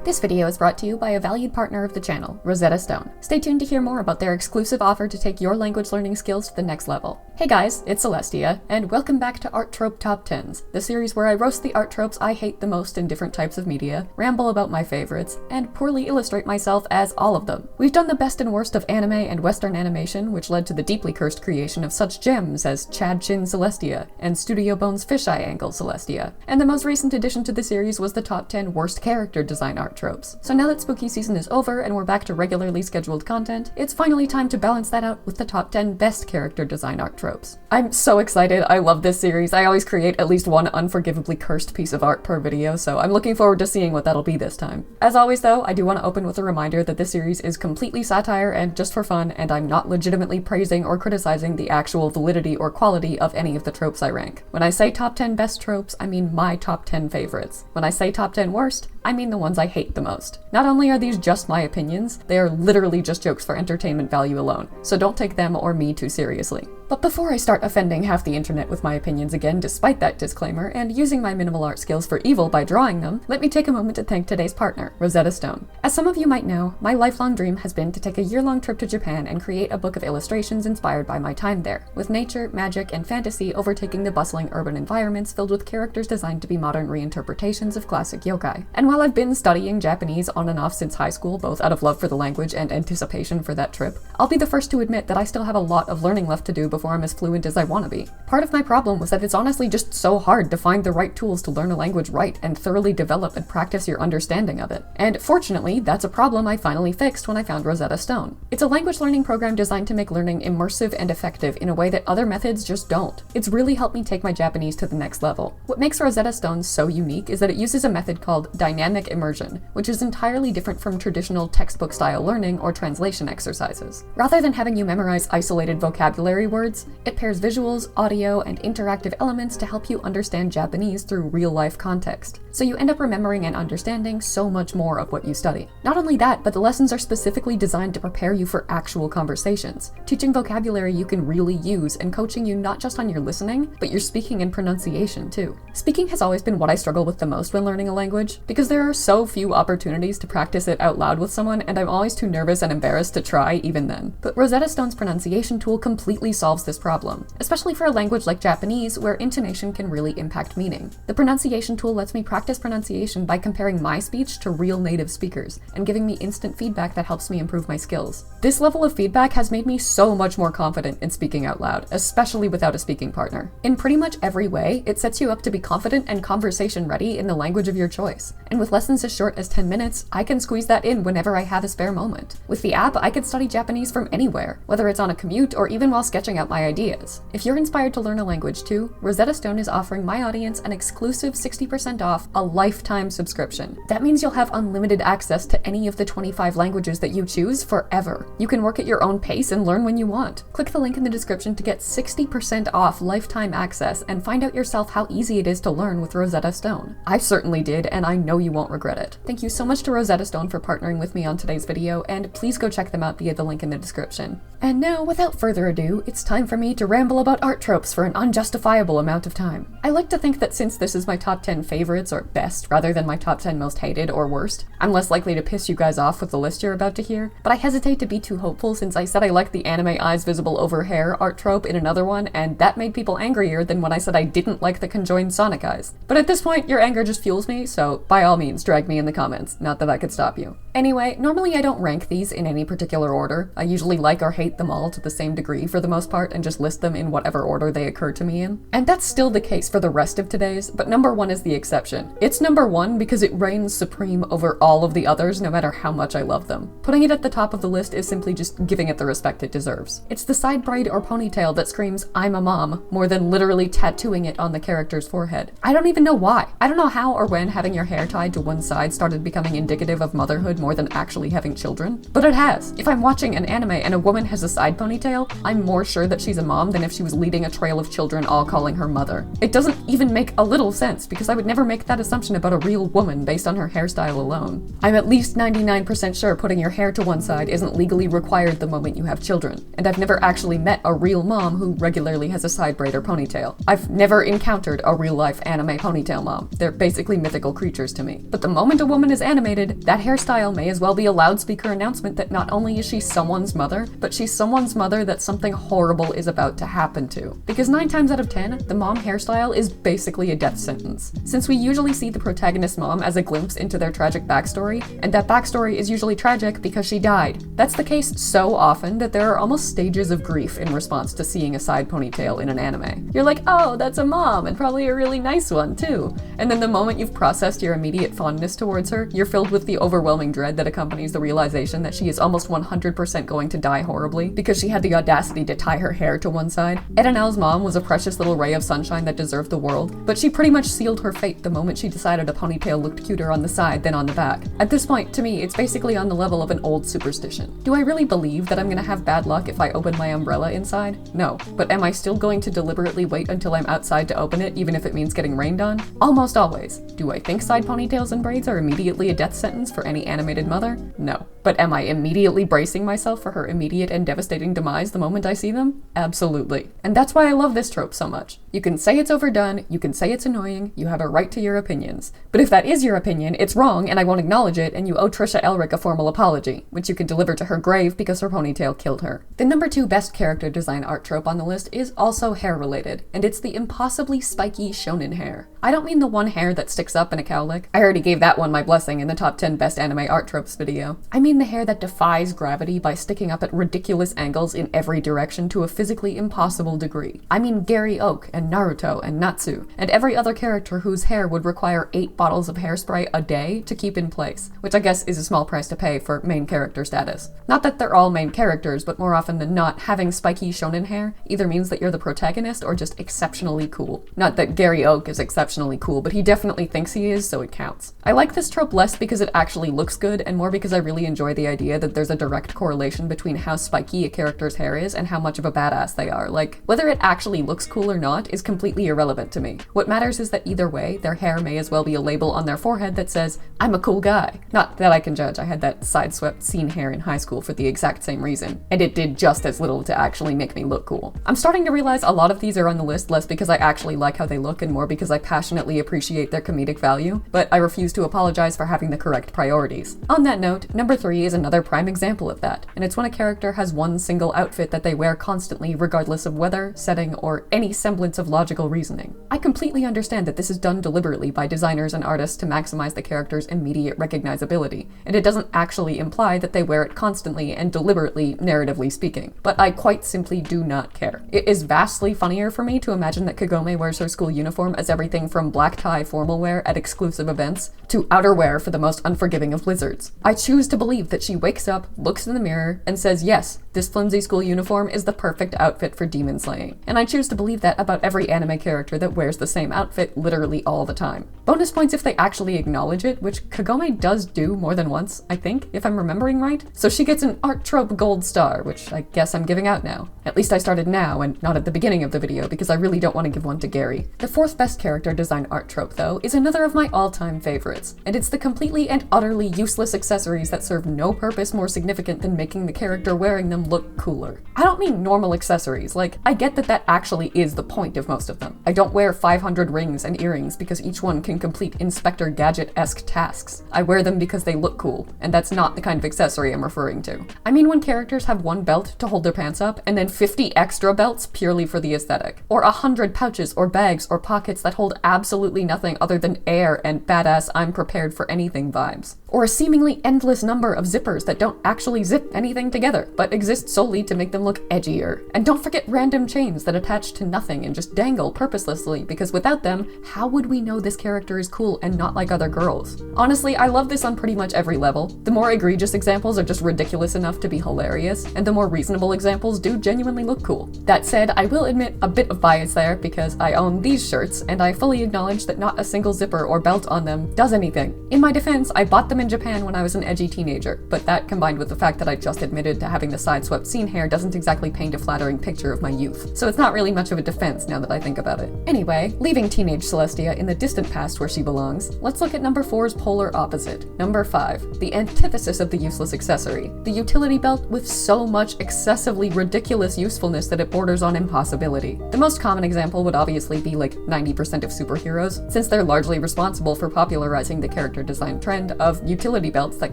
This video is brought to you by a valued partner of the channel, Rosetta Stone. Stay tuned to hear more about their exclusive offer to take your language learning skills to the next level. Hey guys, it's Celestia, and welcome back to Art Trope Top 10s, the series where I roast the art tropes I hate the most in different types of media, ramble about my favorites, and poorly illustrate myself as all of them. We've done the best and worst of anime and Western animation, which led to the deeply cursed creation of such gems as Chad Chin Celestia and Studio Bones Fisheye Angle Celestia. And the most recent addition to the series was the top 10 worst character design art tropes. So now that spooky season is over and we're back to regularly scheduled content, it's finally time to balance that out with the top 10 best character design art tropes. I'm so excited, I love this series. I always create at least one unforgivably cursed piece of art per video, so I'm looking forward to seeing what that'll be this time. As always though, I do want to open with a reminder that this series is completely satire and just for fun, and I'm not legitimately praising or criticizing the actual validity or quality of any of the tropes I rank. When I say top 10 best tropes, I mean my top 10 favorites. When I say top 10 worst, I mean the ones I hate the most. Not only are these just my opinions, they are literally just jokes for entertainment value alone, so don't take them or me too seriously. But before I start offending half the internet with my opinions again despite that disclaimer, and using my minimal art skills for evil by drawing them, let me take a moment to thank today's partner, Rosetta Stone. As some of you might know, my lifelong dream has been to take a year-long trip to Japan and create a book of illustrations inspired by my time there, with nature, magic, and fantasy overtaking the bustling urban environments filled with characters designed to be modern reinterpretations of classic yokai. And while I've been studying Japanese on and off since high school, both out of love for the language and anticipation for that trip, I'll be the first to admit that I still have a lot of learning left to do before I'm as fluent as I want to be. Part of my problem was that it's honestly just so hard to find the right tools to learn a language right and thoroughly develop and practice your understanding of it. And fortunately, that's a problem I finally fixed when I found Rosetta Stone. It's a language learning program designed to make learning immersive and effective in a way that other methods just don't. It's really helped me take my Japanese to the next level. What makes Rosetta Stone so unique is that it uses a method called dynamic immersion, which is entirely different from traditional textbook-style learning or translation exercises. Rather than having you memorize isolated vocabulary words, it pairs visuals, audio, and interactive elements to help you understand Japanese through real-life context. So you end up remembering and understanding so much more of what you study. Not only that, but the lessons are specifically designed to prepare you for actual conversations, teaching vocabulary you can really use and coaching you not just on your listening, but your speaking and pronunciation too. Speaking has always been what I struggle with the most when learning a language, because there are so few opportunities to practice it out loud with someone, and I'm always too nervous and embarrassed to try even then. But Rosetta Stone's pronunciation tool completely solves this problem, especially for a language like Japanese where intonation can really impact meaning. The pronunciation tool lets me practice pronunciation by comparing my speech to real native speakers and giving me instant feedback that helps me improve my skills. This level of feedback has made me so much more confident in speaking out loud, especially without a speaking partner. In pretty much every way, it sets you up to be confident and conversation ready in the language of your choice. And with lessons as short as 10 minutes, I can squeeze that in whenever I have a spare moment. With the app, I can study Japanese from anywhere, whether it's on a commute or even while sketching out my ideas. If you're inspired to learn a language too, Rosetta Stone is offering my audience an exclusive 60% off a lifetime subscription. That means you'll have unlimited access to any of the 25 languages that you choose forever. You can work at your own pace and learn when you want. Click the link in the description to get 60% off lifetime access and find out yourself how easy it is to learn with Rosetta Stone. I certainly did, and I know you won't regret it. Thank you so much to Rosetta Stone for partnering with me on today's video, and please go check them out via the link in the description. And now, without further ado, it's time for me to ramble about art tropes for an unjustifiable amount of time. I like to think that since this is my top 10 favorites or best rather than my top 10 most hated or worst, I'm less likely to piss you guys off with the list you're about to hear, but I hesitate to be too hopeful since I said I liked the anime eyes visible over hair art trope in another one, and that made people angrier than when I said I didn't like the conjoined Sonic eyes. But at this point, your anger just fuels me, so by all means, drag me in the comments, not that I could stop you. Anyway, normally I don't rank these in any particular order. I usually like or hate them all to the same degree for the most part and just list them in whatever order they occur to me in. And that's still the case for the rest of today's, but number 1 is the exception. It's number 1 because it reigns supreme over all of the others no matter how much I love them. Putting it at the top of the list is simply just giving it the respect it deserves. It's the side braid or ponytail that screams, "I'm a mom," more than literally tattooing it on the character's forehead. I don't even know why. I don't know how or when having your hair tied to one side started becoming indicative of motherhood more than actually having children, but it has. If I'm watching an anime and a woman has a side ponytail, I'm more sure that she's a mom than if she was leading a trail of children all calling her mother. It doesn't even make a little sense, because I would never make that assumption about a real woman based on her hairstyle alone. I'm at least 99% sure putting your hair to one side isn't legally required the moment you have children, and I've never actually met a real mom who regularly has a side braid or ponytail. I've never encountered a real-life anime ponytail mom. They're basically mythical creatures to me. But the moment a woman is animated, that hairstyle may as well be a loudspeaker announcement that not only is she someone's mother, but she's someone's mother that something horrible is about to happen to. Because 9 times out of 10, the mom hairstyle is basically a death sentence. Since we usually see the protagonist's mom as a glimpse into their tragic backstory, and that backstory is usually tragic because she died. That's the case so often that there are almost stages of grief in response to seeing a side ponytail in an anime. You're like, oh, that's a mom, and probably a really nice one too. And then the moment you've processed your immediate fondness towards her, you're filled with the overwhelming dread that accompanies the realization that she is almost 100% going to die horribly because she had the audacity to tie her hair to one side. Edenal's mom was a precious little ray of sunshine that deserved the world, but she pretty much sealed her fate the moment she decided a ponytail looked cuter on the side than on the back. At this point, to me, it's basically on the level of an old superstition. Do I really believe that I'm gonna have bad luck if I open my umbrella inside? No. But am I still going to deliberately wait until I'm outside to open it, even if it means getting rained on? Almost always. Do I think side ponytails and braids are immediately a death sentence for any animated mother? No. But am I immediately bracing myself for her immediate and devastating demise the moment I see them? Absolutely. And that's why I love this trope so much. You can say it's overdone, you can say it's annoying, you have a right to your opinions. But if that is your opinion, it's wrong and I won't acknowledge it, and you owe Trisha Elric a formal apology, which you can deliver to her grave because her ponytail killed her. The number 2 best character design art trope on the list is also hair related, and it's the impossibly spiky shonen hair. I don't mean the one hair that sticks up in a cowlick. I already gave that one my blessing in the top 10 best anime art tropes video. I mean the hair that defies gravity by sticking up at ridiculous angles in every direction to a physically impossible degree. I mean Gary Oak and Naruto and Natsu, and every other character whose hair would require 8 bottles of hairspray a day to keep in place, which I guess is a small price to pay for main character status. Not that they're all main characters, but more often than not, having spiky shonen hair either means that you're the protagonist or just exceptionally cool. Not that Gary Oak is exceptionally cool, but he definitely thinks he is, so it counts. I like this trope less because it actually looks good, and more because I really enjoy the idea that there's a direct correlation between how spiky a character's hair is and how much of a badass they are. Like, whether it actually looks cool or not is completely irrelevant to me. What matters is that either way, their hair may as well be a label on their forehead that says, I'm a cool guy. Not that I can judge, I had that side-swept scene hair in high school for the exact same reason, and it did just as little to actually make me look cool. I'm starting to realize a lot of these are on the list less because I actually like how they look and more because I passionately appreciate their comedic value, but I refuse to apologize for having the correct priorities. On that note, number 3 is another prime example of that, and it's when a character has one single outfit that they wear constantly regardless of weather, setting, or any semblance of logical reasoning. I completely understand that this is done deliberately by designers and artists to maximize the character's immediate recognizability, and it doesn't actually imply that they wear it constantly and deliberately, narratively speaking. But I quite simply do not care. It is vastly funnier for me to imagine that Kagome wears her school uniform as everything from black tie formal wear at exclusive events to outerwear for the most unforgiving of blizzards. I choose to believe that she wakes up, looks in the mirror, and says, yes, this flimsy school uniform is the perfect outfit for demon slaying. And I choose to believe that about every anime character that wears the same outfit literally all the time. Bonus points if they actually acknowledge it, which Kagome does do more than once, I think, if I'm remembering right. So she gets an art trope gold star, which I guess I'm giving out now. At least I started now and not at the beginning of the video because I really don't want to give one to Gary. The 4th best character design art trope, though, is another of my all-time favorites, and it's the completely and utterly useless accessories that serve no purpose more significant than making the character wearing them look cooler. I don't mean normal accessories, like, I get that that actually is the point of most of them. I don't wear 500 rings and earrings because each one can complete Inspector Gadget-esque tasks. I wear them because they look cool, and that's not the kind of accessory I'm referring to. I mean when characters have one belt to hold their pants up, and then 50 extra belts purely for the aesthetic. Or 100 pouches or bags or pockets that hold absolutely nothing other than air and badass I'm prepared for anything vibes. Or a seemingly endless number of zippers that don't actually zip anything together, but exist solely to make them look edgier. And don't forget random chains that attach to nothing and just dangle purposelessly, because without them, how would we know this character is cool and not like other girls? Honestly, I love this on pretty much every level. The more egregious examples are just ridiculous enough to be hilarious, and the more reasonable examples do genuinely look cool. That said, I will admit a bit of bias there because I own these shirts, and I fully acknowledge that not a single zipper or belt on them does anything. In my defense, I bought them in Japan when I was an edgy teenager, but that combined with the fact that I just admitted to having the side-swept scene hair doesn't exactly paint a flattering picture of my youth, so it's not really much of a defense now that I think about it. Anyway, leaving teenage Celestia in the distant past where she belongs, let's look at number 4's polar opposite. Number 5, the antithesis of the useless accessory. The utility belt with so much excessively ridiculous usefulness that it borders on impossibility. The most common example would obviously be like 90% of superheroes, since they're largely responsible for popularizing the character design trend of utility belts that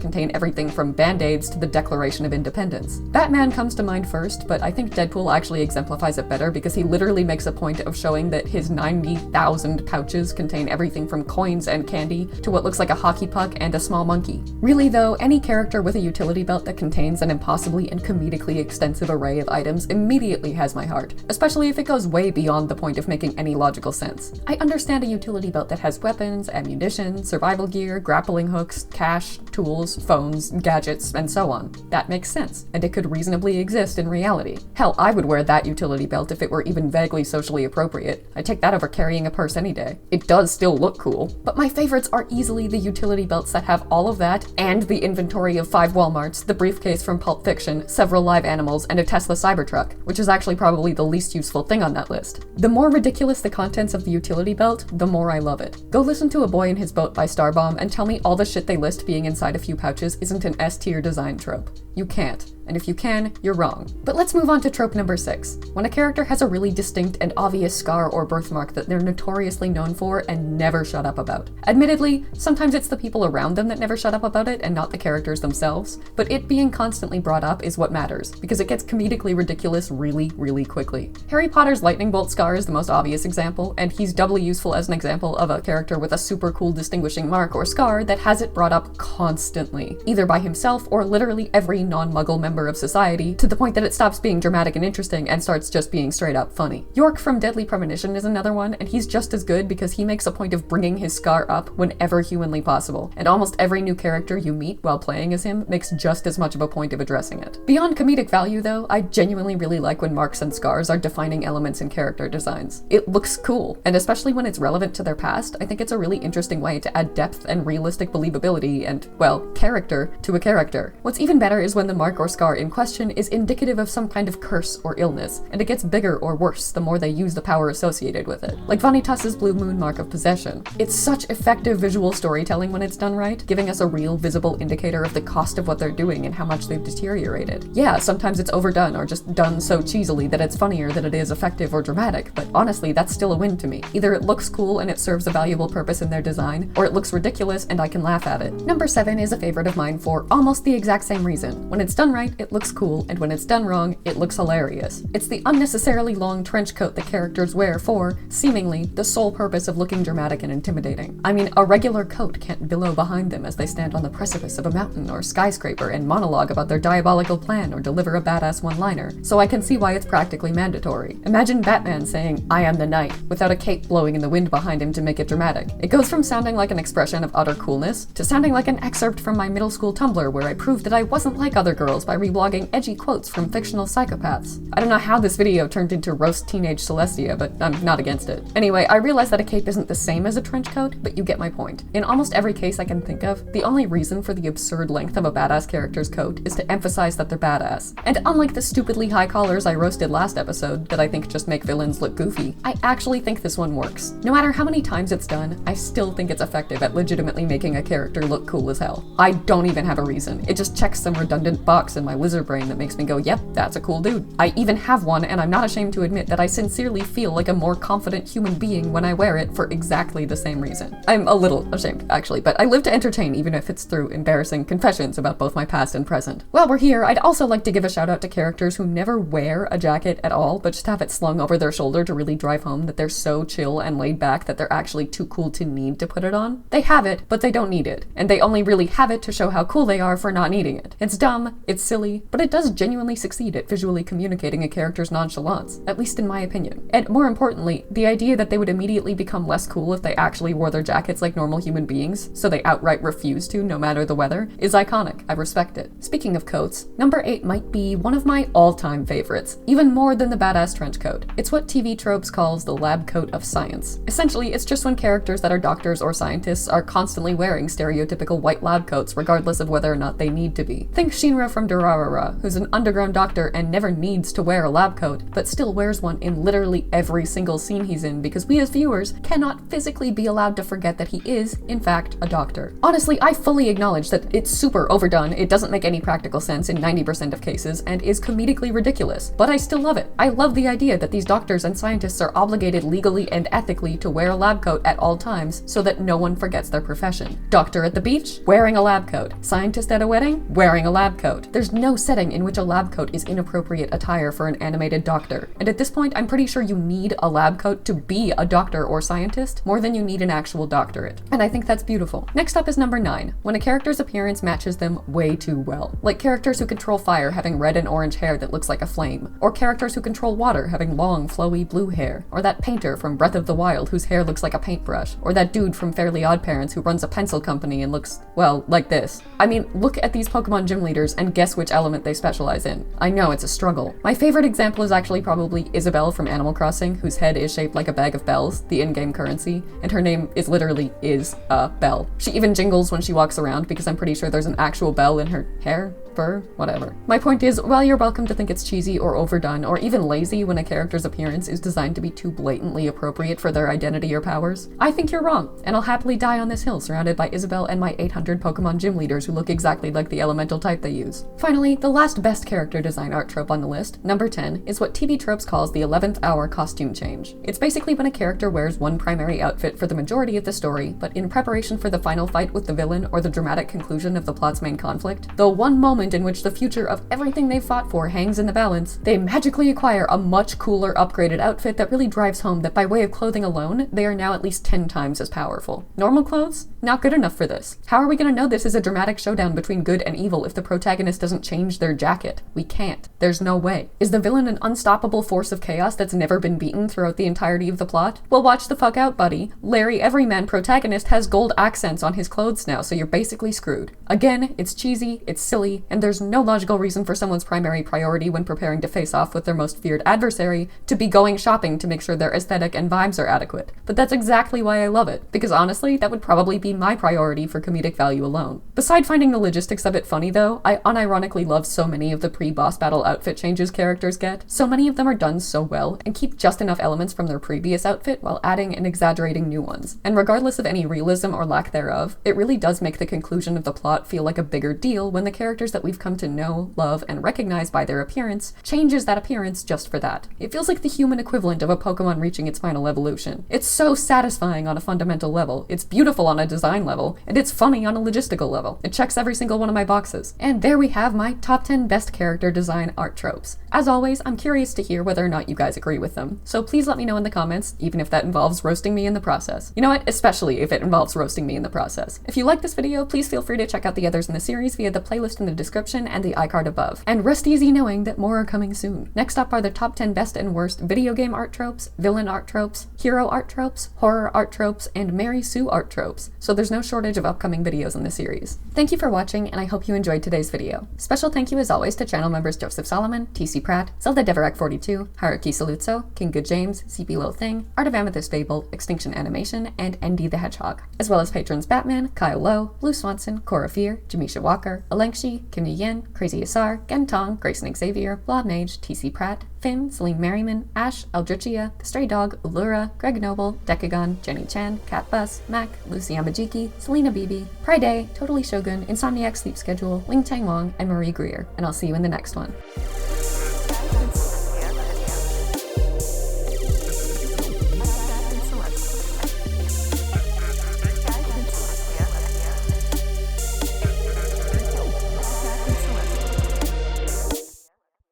contain everything from band-aids to the Declaration of Independence. Batman comes to mind first, but I think Deadpool actually exemplifies it better because he literally makes a point of showing that his 90,000 pouches contain everything from coins and candy to what looks like a hockey puck and a small monkey. Really though, any character with a utility belt that contains an impossibly and comedically extensive array of items immediately has my heart, especially if it goes way beyond the point of making any logical sense. I understand a utility belt that has weapons, ammunition, survival gear, grappling hooks, cash, tools, phones, gadgets, and so on. That makes sense, and it could reasonably exist in reality. Hell, I would wear that utility belt if it were even vaguely socially appropriate. I'd take that over carrying a purse any day. It does still look cool, but my favorites are easily the utility belts that have all of that and the inventory of 5 Walmarts, the briefcase from Pulp Fiction, several live animals, and a Tesla Cybertruck, which is actually probably the least useful thing on that list. The more ridiculous the contents of the utility belt, the more I love it. Go listen to A Boy in His Boat by Starbomb and tell me all the shit they list being inside a few pouches isn't an S-tier design trope. You can't. And if you can, you're wrong. But let's move on to trope number 6. When a character has a really distinct and obvious scar or birthmark that they're notoriously known for and never shut up about. Admittedly, sometimes it's the people around them that never shut up about it and not the characters themselves, but it being constantly brought up is what matters, because it gets comedically ridiculous really, really quickly. Harry Potter's lightning bolt scar is the most obvious example, and he's doubly useful as an example of a character with a super cool distinguishing mark or scar that has it brought up constantly, either by himself or literally every non-Muggle member of society, to the point that it stops being dramatic and interesting and starts just being straight up funny. York from Deadly Premonition is another one, and he's just as good because he makes a point of bringing his scar up whenever humanly possible, and almost every new character you meet while playing as him makes just as much of a point of addressing it. Beyond comedic value though, I genuinely really like when marks and scars are defining elements in character designs. It looks cool, and especially when it's relevant to their past, I think it's a really interesting way to add depth and realistic believability and, well, character to a character. What's even better is when the mark or scar in question is indicative of some kind of curse or illness, and it gets bigger or worse the more they use the power associated with it. Like Vanitas's Blue Moon mark of possession. It's such effective visual storytelling when it's done right, giving us a real visible indicator of the cost of what they're doing and how much they've deteriorated. Yeah, sometimes it's overdone or just done so cheesily that it's funnier than it is effective or dramatic, but honestly, that's still a win to me. Either it looks cool and it serves a valuable purpose in their design, or it looks ridiculous and I can laugh at it. Number 7 is a favorite of mine for almost the exact same reason. When it's done right, it looks cool, and when it's done wrong, it looks hilarious. It's the unnecessarily long trench coat the characters wear for, seemingly, the sole purpose of looking dramatic and intimidating. I mean, a regular coat can't billow behind them as they stand on the precipice of a mountain or skyscraper and monologue about their diabolical plan or deliver a badass one-liner, so I can see why it's practically mandatory. Imagine Batman saying, "I am the knight," without a cape blowing in the wind behind him to make it dramatic. It goes from sounding like an expression of utter coolness to sounding like an excerpt from my middle school Tumblr where I proved that I wasn't like other girls by reblogging edgy quotes from fictional psychopaths. I don't know how this video turned into roast teenage Celestia, but I'm not against it. Anyway, I realize that a cape isn't the same as a trench coat, but you get my point. In almost every case I can think of, the only reason for the absurd length of a badass character's coat is to emphasize that they're badass. And unlike the stupidly high collars I roasted last episode that I think just make villains look goofy, I actually think this one works. No matter how many times it's done, I still think it's effective at legitimately making a character look cool as hell. I don't even have a reason. It just checks some redundant box in my lizard brain that makes me go, yep, that's a cool dude. I even have one, and I'm not ashamed to admit that I sincerely feel like a more confident human being when I wear it for exactly the same reason. I'm a little ashamed, actually, but I live to entertain even if it's through embarrassing confessions about both my past and present. While we're here, I'd also like to give a shout out to characters who never wear a jacket at all, but just have it slung over their shoulder to really drive home that they're so chill and laid back that they're actually too cool to need to put it on. They have it, but they don't need it, and they only really have it to show how cool they are for not needing it. It's dumb, it's silly, silly, but it does genuinely succeed at visually communicating a character's nonchalance, at least in my opinion. And more importantly, the idea that they would immediately become less cool if they actually wore their jackets like normal human beings, so they outright refuse to no matter the weather, is iconic. I respect it. Speaking of coats, number 8 might be one of my all-time favorites, even more than the badass trench coat. It's what TV Tropes calls the lab coat of science. Essentially, it's just when characters that are doctors or scientists are constantly wearing stereotypical white lab coats regardless of whether or not they need to be. Think Shinra from Durarara, who's an underground doctor and never needs to wear a lab coat, but still wears one in literally every single scene he's in because we as viewers cannot physically be allowed to forget that he is, in fact, a doctor. Honestly, I fully acknowledge that it's super overdone, it doesn't make any practical sense in 90% of cases, and is comedically ridiculous, but I still love it. I love the idea that these doctors and scientists are obligated legally and ethically to wear a lab coat at all times so that no one forgets their profession. Doctor at the beach, wearing a lab coat. Scientist at a wedding, wearing a lab coat. There's no setting in which a lab coat is inappropriate attire for an animated doctor. And at this point, I'm pretty sure you need a lab coat to be a doctor or scientist more than you need an actual doctorate. And I think that's beautiful. Next up is number 9, when a character's appearance matches them way too well. Like characters who control fire having red and orange hair that looks like a flame, or characters who control water having long, flowy blue hair, or that painter from Breath of the Wild whose hair looks like a paintbrush, or that dude from Fairly Odd Parents who runs a pencil company and looks, well, like this. I mean, look at these Pokemon gym leaders and guess which element they specialize in. I know it's a struggle. My favorite example is actually probably Isabelle from Animal Crossing, whose head is shaped like a bag of bells, the in-game currency, and her name is literally Is-a-Bell. She even jingles when she walks around because I'm pretty sure there's an actual bell in her hair. Fur, whatever. My point is, while you're welcome to think it's cheesy or overdone or even lazy when a character's appearance is designed to be too blatantly appropriate for their identity or powers, I think you're wrong, and I'll happily die on this hill surrounded by Isabelle and my 800 Pokemon gym leaders who look exactly like the elemental type they use. Finally, the last best character design art trope on the list, number 10, is what TV Tropes calls the 11th hour costume change. It's basically when a character wears one primary outfit for the majority of the story, but in preparation for the final fight with the villain or the dramatic conclusion of the plot's main conflict, the one moment in which the future of everything they've fought for hangs in the balance, they magically acquire a much cooler upgraded outfit that really drives home that by way of clothing alone, they are now at least 10 times as powerful. Normal clothes? Not good enough for this. How are we gonna know this is a dramatic showdown between good and evil if the protagonist doesn't change their jacket? We can't. There's no way. Is the villain an unstoppable force of chaos that's never been beaten throughout the entirety of the plot? Well, watch the fuck out, buddy. Larry Everyman protagonist has gold accents on his clothes now, so you're basically screwed. Again, it's cheesy, it's silly, and there's no logical reason for someone's primary priority when preparing to face off with their most feared adversary to be going shopping to make sure their aesthetic and vibes are adequate. But that's exactly why I love it, because honestly, that would probably be my priority for comedic value alone. Beside finding the logistics of it funny though, I unironically love so many of the pre-boss battle outfit changes characters get. So many of them are done so well and keep just enough elements from their previous outfit while adding and exaggerating new ones. And regardless of any realism or lack thereof, it really does make the conclusion of the plot feel like a bigger deal when the characters that we've come to know, love, and recognize by their appearance changes that appearance just for that. It feels like the human equivalent of a Pokemon reaching its final evolution. It's so satisfying on a fundamental level, it's beautiful on a design level, and it's funny on a logistical level. It checks every single one of my boxes. And there we have my top 10 best character design art tropes. As always, I'm curious to hear whether or not you guys agree with them, so please let me know in the comments, even if that involves roasting me in the process. You know what? Especially if it involves roasting me in the process. If you like this video, please feel free to check out the others in the series via the playlist in the description and the iCard above. And rest easy knowing that more are coming soon. Next up are the top 10 best and worst video game art tropes, villain art tropes, hero art tropes, horror art tropes, and Mary Sue art tropes, so there's no shortage of upcoming videos in the series. Thank you for watching, and I hope you enjoyed today's video. Special thank you as always to channel members Joseph Solomon, TC Pratt, Zelda Deverak42, Haruki Saluzzo, King Good James, CP Lil Thing, Art of Amethyst Fable, Extinction Animation, and Andy the Hedgehog, as well as patrons Batman, Kyle Lowe, Blue Swanson, Cora Fear, Jamisha Walker, Alengshi, Kim Yen, Crazy Asar, Gentong, Grayson Xavier, Blob Mage, TC Pratt, Finn, Celine Merriman, Ash, Eldritchia, The Stray Dog, Ulura, Greg Noble, Decagon, Jenny Chan, Cat Bus, Mac, Lucy Yamajiki, Selena Beebe, Priday, Totally Shogun, Insomniac Sleep Schedule, Ling Tang Wong, and Marie Greer, and I'll see you in the next one.